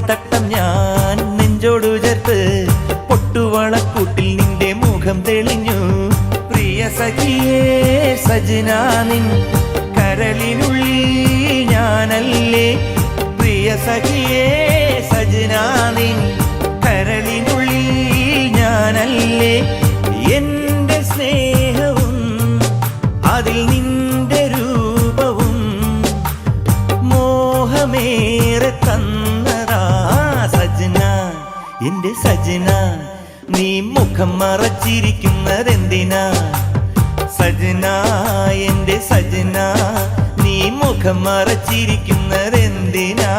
തട്ടം ഞാൻ നെഞ്ചോടു ചേർത്ത് പൊട്ടുവളക്കൂട്ടിൽ നിന്റെ മുഖം തെളിഞ്ഞു. പ്രിയ സഖിയേ സജനാ നിൻ കരളിനുള്ളിൽ ഞാനല്ലേ. പ്രിയ സഖിയേ സജനാ നിൻ കരളിനുള്ളിൽ ഞാനല്ലേ. എന്റെ സ്നേഹവും അതിൽ നിന്റെ രൂപവും മോഹമേറെ തന്നതാ സജന. എന്റെ സജന നീ മുഖം മറച്ചിരിക്കുന്നതെന്തിനാ സജന. എന്റെ സജന നീ മുഖം മറച്ചിരിക്കുന്നതെന്തിനാ.